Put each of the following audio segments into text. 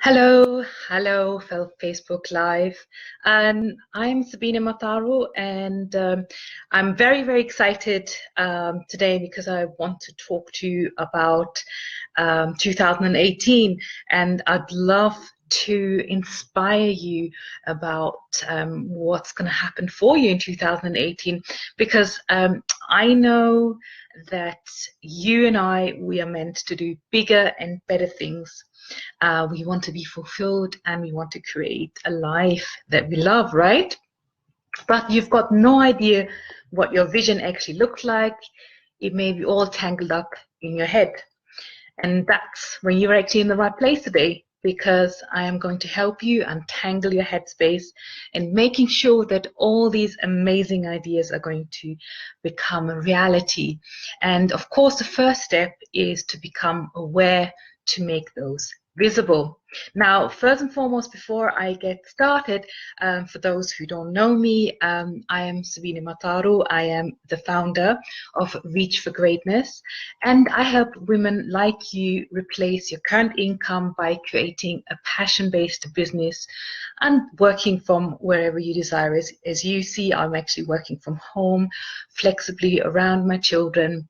Hello, fellow Facebook Live. I'm Sabine Mataro, and I'm very excited today because I want to talk to you about 2018, and I'd love to inspire you about what's going to happen for you in 2018, because I know that you and we are meant to do bigger and better things. We want to be fulfilled and we want to create a life that we love, right? But you've got no idea what your vision actually looks like. It may be all tangled up in your head. And that's when you're actually in the right place today, because I am going to help you untangle your headspace and making sure that all these amazing ideas are going to become a reality. And of course, the first step is to become aware to make those visible. Now, first and foremost, before I get started, for those who don't know me, I am Sabine Mataro. I am the founder of Reach for Greatness, and I help women like you replace your current income by creating a passion-based business and working from wherever you desire. As you see, I'm actually working from home, flexibly around my children.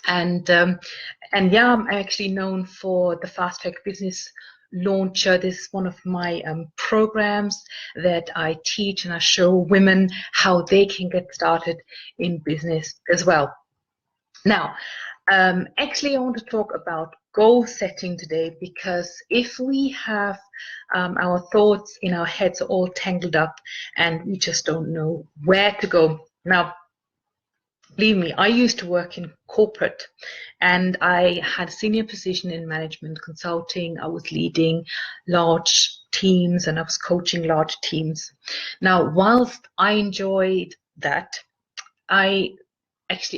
And yeah, I'm actually known for the Fast Track Business Launcher. This is one of my programs that I teach, and I show women how they can get started in business as well. Now, actually, I want to talk about goal setting today, because if we have our thoughts in our heads are all tangled up and we just don't know where to go. Now, believe me, I used to work in corporate, and I had a senior position in management consulting. I was leading large teams and I was coaching large teams. Now, whilst I enjoyed that, I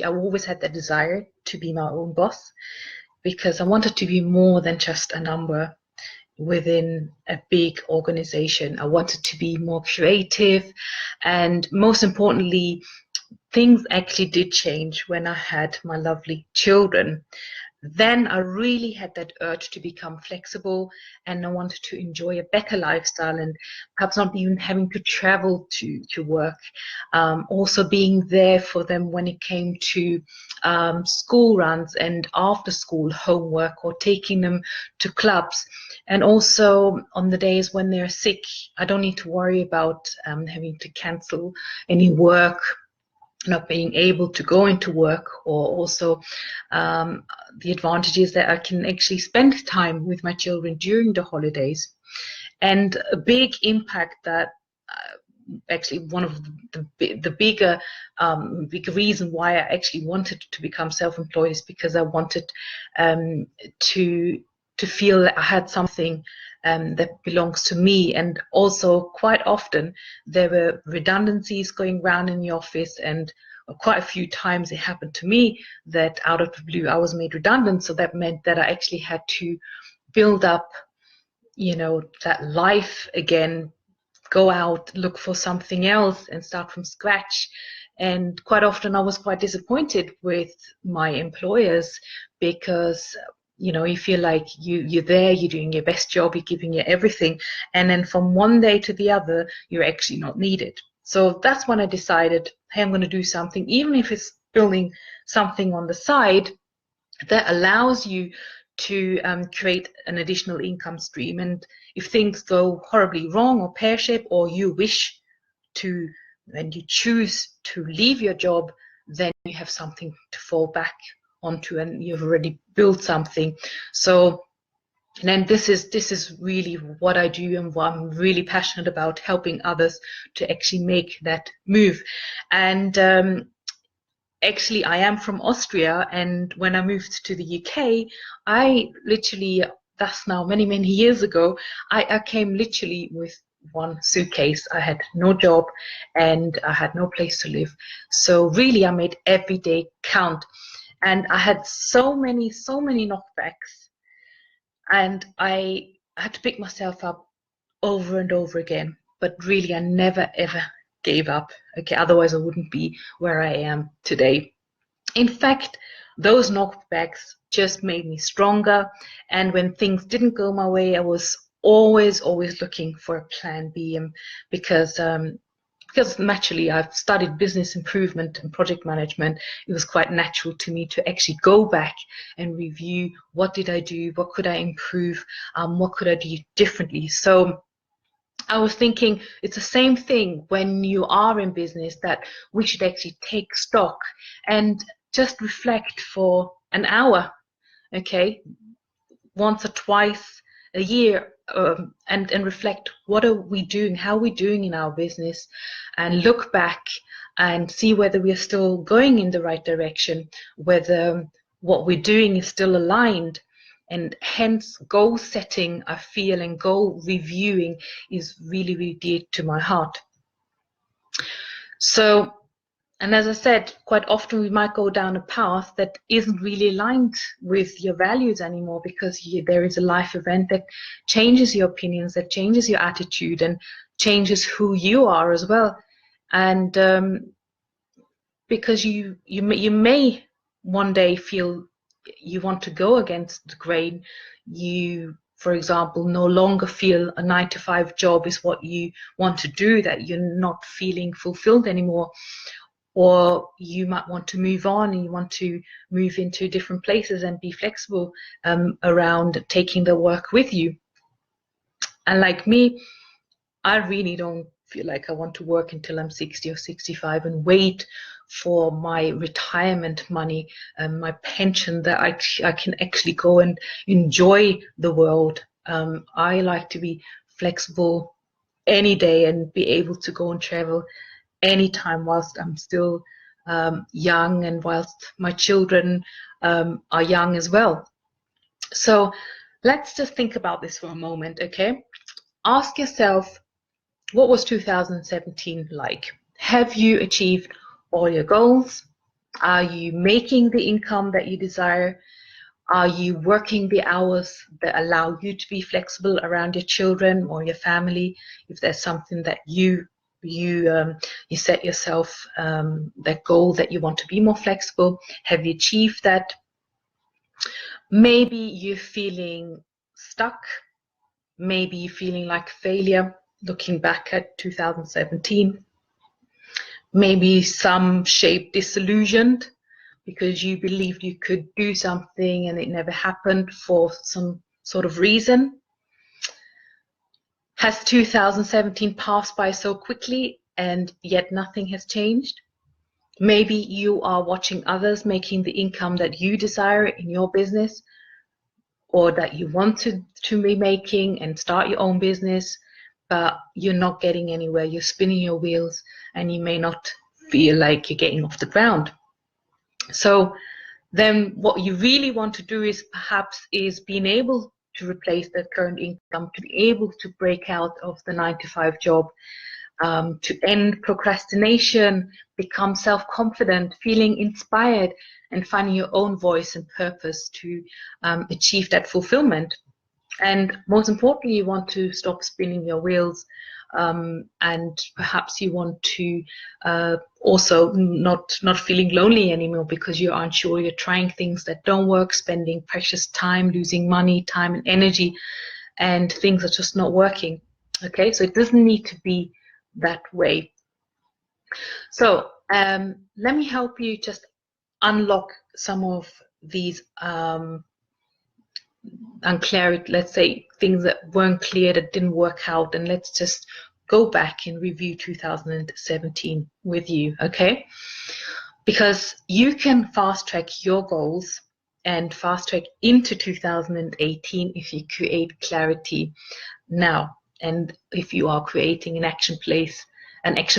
always had that desire to be my own boss, because I wanted to be more than just a number within a big organization. I wanted to be more creative, and most importantly, things actually did change when I had my lovely children. Then I really had that urge to become flexible, and I wanted to enjoy a better lifestyle, and perhaps not even having to travel to work. Also being there for them when it came to school runs and after school homework, or taking them to clubs. And also on the days when they're sick, I don't need to worry about having to cancel any work, not being able to go into work, or also the advantages that I can actually spend time with my children during the holidays. And a big impact that actually one of the bigger reason why I actually wanted to become self-employed is because I wanted to feel that I had something that belongs to me. And also quite often there were redundancies going around in the office, and quite a few times it happened to me that out of the blue I was made redundant. So that meant that I actually had to build up, that life again, go out, look for something else and start from scratch. And quite often I was quite disappointed with my employers, because you feel like you're there, you're doing your best job, you're giving it everything, and then from one day to the other you're actually not needed. So that's when I decided, hey, I'm going to do something, even if it's building something on the side that allows you to create an additional income stream. And if things go horribly wrong or pear-shaped, or you wish to, and you choose to leave your job, then you have something to fall back onto, and you've already built something. So then this is really what I do, and what I'm really passionate about, helping others to actually make that move. And actually, I am from Austria, and when I moved to the UK, I literally, that's now many years ago, I came literally with one suitcase. I had no job and I had no place to live. So really, I made every day count. And I had so many knockbacks, and I had to pick myself up over and over again. But really, I never ever gave up. Okay, otherwise I wouldn't be where I am today. In fact, those knockbacks just made me stronger. And when things didn't go my way, I was always looking for a plan B, because naturally I've studied business improvement and project management. It was quite natural to me to actually go back and review, what did I do, what could I improve, what could I do differently. So I was thinking it's the same thing when you are in business, that we should actually take stock and just reflect for an hour, okay, once or twice a year, and reflect, what are we doing, how are we doing in our business, and look back and see whether we are still going in the right direction, whether what we're doing is still aligned. And hence, goal setting, I feel, and goal reviewing is really, really dear to my heart. So, and as I said, quite often we might go down a path that isn't really aligned with your values anymore, because there is a life event that changes your opinions, that changes your attitude, and changes who you are as well. And because you may one day feel you want to go against the grain. You, for example, no longer feel a 9-to-5 job is what you want to do, that you're not feeling fulfilled anymore. Or you might want to move on, and you want to move into different places and be flexible around taking the work with you. And like me, I really don't feel like I want to work until I'm 60 or 65 and wait for my retirement money and my pension, that I can actually go and enjoy the world. I like to be flexible any day and be able to go and travel anytime whilst I'm still young, and whilst my children are young as well. So let's just think about this for a moment, okay? Ask yourself, what was 2017 like? Have you achieved all your goals? Are you making the income that you desire? Are you working the hours that allow you to be flexible around your children or your family? If there's something that you set yourself, that goal that you want to be more flexible, have you achieved that? Maybe you're feeling stuck. Maybe you're feeling like failure, looking back at 2017. Maybe some shape disillusioned, because you believed you could do something and it never happened for some sort of reason. Has 2017 passed by so quickly and yet nothing has changed? Maybe you are watching others making the income that you desire in your business, or that you want to be making, and start your own business, but you're not getting anywhere. You're spinning your wheels and you may not feel like you're getting off the ground. So then what you really want to do is perhaps being able to replace that current income, to be able to break out of the 9-to-5 job, to end procrastination, become self-confident, feeling inspired, and finding your own voice and purpose to achieve that fulfillment. And most importantly, you want to stop spinning your wheels, and perhaps you want to also not feeling lonely anymore, because you aren't sure, you're trying things that don't work, spending precious time, losing money, time and energy, and things are just not working. Okay, so it doesn't need to be that way. So let me help you just unlock some of these unclarity, let's say things that weren't clear, that didn't work out, and let's just go back and review 2017 with you, okay? Because you can fast track your goals and fast track into 2018 if you create clarity now, and if you are creating an action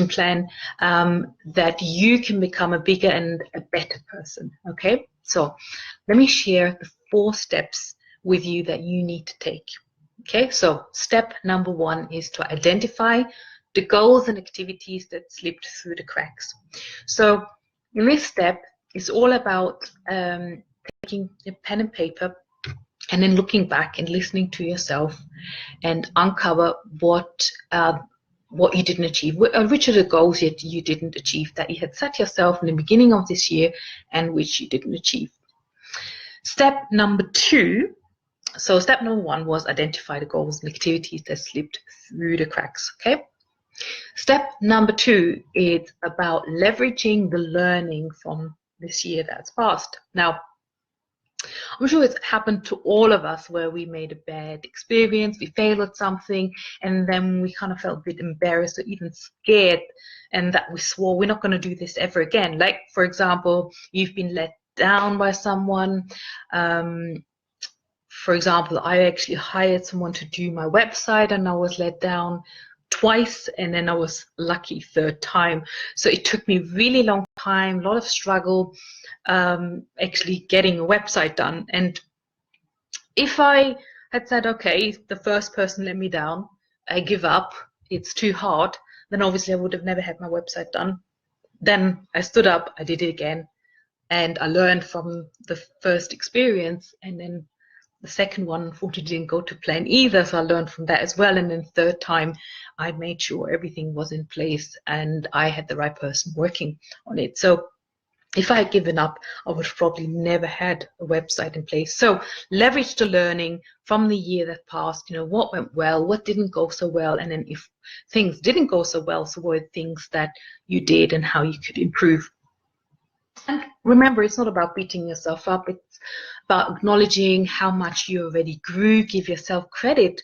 plan, that you can become a bigger and a better person, okay? So let me share the 4 steps with you that you need to take. Okay, so step number 1 is to identify the goals and activities that slipped through the cracks. So in this step, it's all about taking a pen and paper and then looking back and listening to yourself and uncover what you didn't achieve, which are the goals you didn't achieve, that you had set yourself in the beginning of this year and which you didn't achieve. Step number 2 So step number one was identify the goals and activities that slipped through the cracks. Okay. Step number two is about leveraging the learning from this year that's passed. Now, I'm sure it's happened to all of us where we made a bad experience, we failed at something, and then we kind of felt a bit embarrassed or even scared, and that we swore we're not going to do this ever again. Like, for example, you've been let down by someone. For example, I actually hired someone to do my website and I was let down twice, and then I was lucky third time. So it took me really long time, a lot of struggle, actually getting a website done. And if I had said, okay, the first person let me down, I give up, it's too hard, then obviously I would have never had my website done. Then I stood up, I did it again, and I learned from the first experience, and then the second one unfortunately didn't go to plan either, so I learned from that as well. And then third time, I made sure everything was in place and I had the right person working on it. So if I had given up, I would have probably never had a website in place. So leverage the learning from the year that passed, what went well, what didn't go so well, and then if things didn't go so well, so what are things that you did and how you could improve. And remember, it's not about beating yourself up. It's about acknowledging how much you already grew. Give yourself credit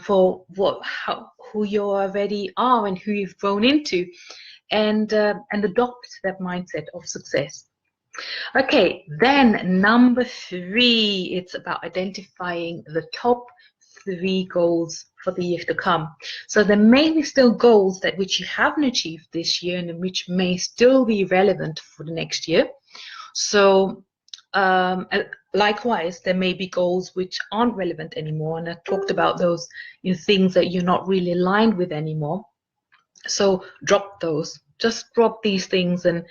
for who you already are and who you've grown into, and adopt that mindset of success. Okay, then number three, it's about identifying the top three goals for the year to come. So there may be still goals that which you haven't achieved this year and which may still be relevant for the next year. So likewise, there may be goals which aren't relevant anymore. And I talked about those things that you're not really aligned with anymore. So drop those. Just drop these things, and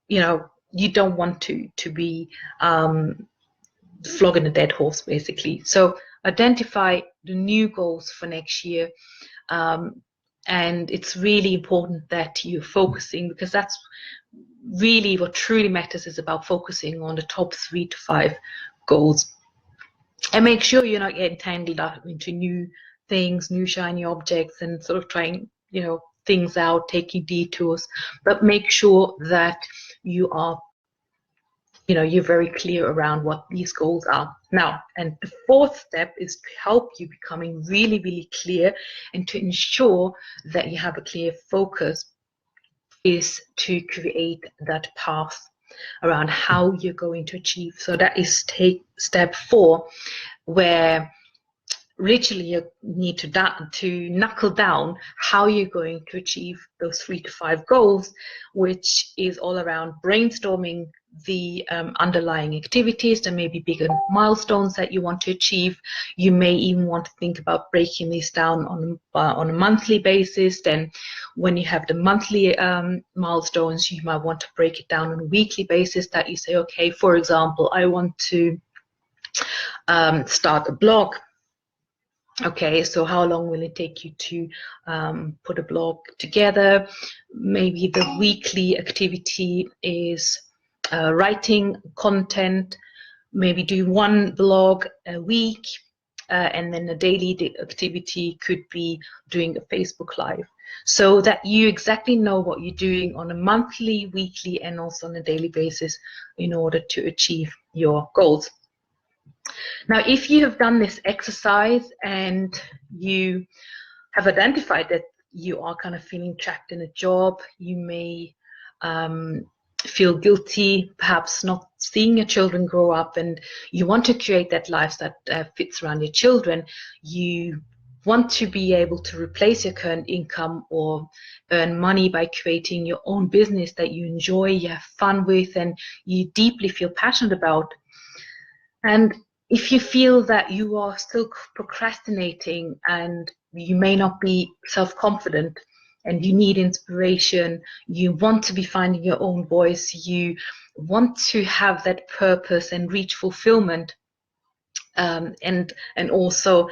you don't want to be flogging a dead horse, basically. So identify the new goals for next year, and it's really important that you're focusing, because that's really what truly matters, is about focusing on the top 3 to 5 goals. And make sure you're not getting tangled up into new things, new shiny objects, and sort of trying things out, taking detours, but make sure that you are you're very clear around what these goals are. Now, and the fourth step is to help you becoming really, really clear, and to ensure that you have a clear focus, is to create that path around how you're going to achieve. So that is step 4, where literally you need to knuckle down how you're going to achieve those 3 to 5 goals, which is all around brainstorming the underlying activities. There may be bigger milestones that you want to achieve. You may even want to think about breaking these down on a monthly basis. Then when you have the monthly milestones, you might want to break it down on a weekly basis, that you say, okay, for example, I want to start a blog. Okay, so how long will it take you to put a blog together? Maybe the weekly activity is writing content, maybe do 1 blog a week, and then a daily activity could be doing a Facebook Live. So that you exactly know what you're doing on a monthly, weekly, and also on a daily basis in order to achieve your goals. Now, if you have done this exercise and you have identified that you are kind of feeling trapped in a job, you may feel guilty, perhaps not seeing your children grow up, and you want to create that life that fits around your children. You want to be able to replace your current income or earn money by creating your own business that you enjoy, you have fun with, and you deeply feel passionate about. And if you feel that you are still procrastinating and you may not be self-confident and you need inspiration, you want to be finding your own voice, you want to have that purpose and reach fulfillment, and also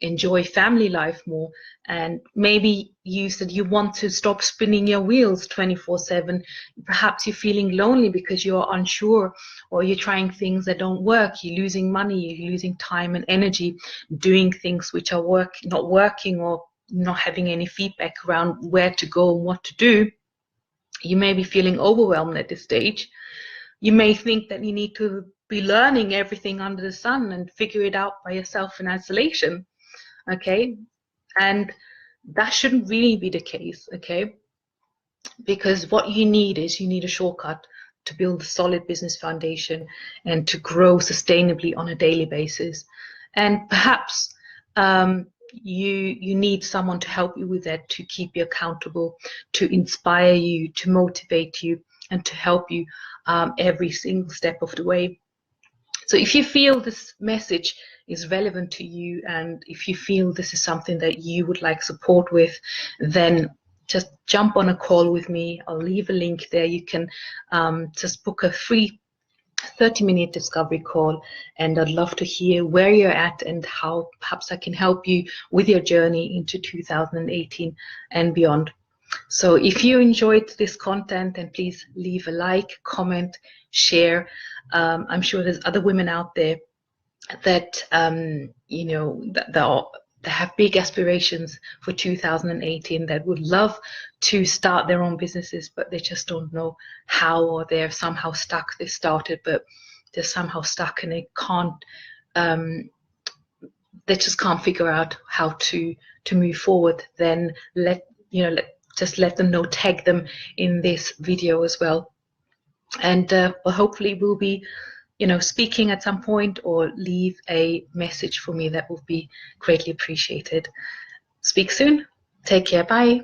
enjoy family life more. And maybe you said you want to stop spinning your wheels 24/7. Perhaps you're feeling lonely because you're unsure, or you're trying things that don't work. You're losing money, you're losing time and energy doing things which are not working, or not having any feedback around where to go and what to do. You may be feeling overwhelmed at this stage. You may think that you need to be learning everything under the sun and figure it out by yourself in isolation, okay? And that shouldn't really be the case, okay? Because what you need is, you need a shortcut to build a solid business foundation and to grow sustainably on a daily basis. And perhaps you need someone to help you with that, to keep you accountable, to inspire you, to motivate you, and to help you every single step of the way. So if you feel this message is relevant to you, and if you feel this is something that you would like support with, then just jump on a call with me. I'll leave a link there. You can just book a free 30-minute discovery call, and I'd love to hear where you're at and how perhaps I can help you with your journey into 2018 and beyond. So if you enjoyed this content, then please leave a like, comment, share. I'm sure there's other women out there that you know, that have big aspirations for 2018, that would love to start their own businesses, but they just don't know how, or they're somehow stuck. They started, but they're somehow stuck, and they just can't figure out how to move forward. Then just let them know, tag them in this video as well. And well, hopefully we'll be speaking at some point, or leave a message for me. That would be greatly appreciated. Speak soon. Take care. Bye.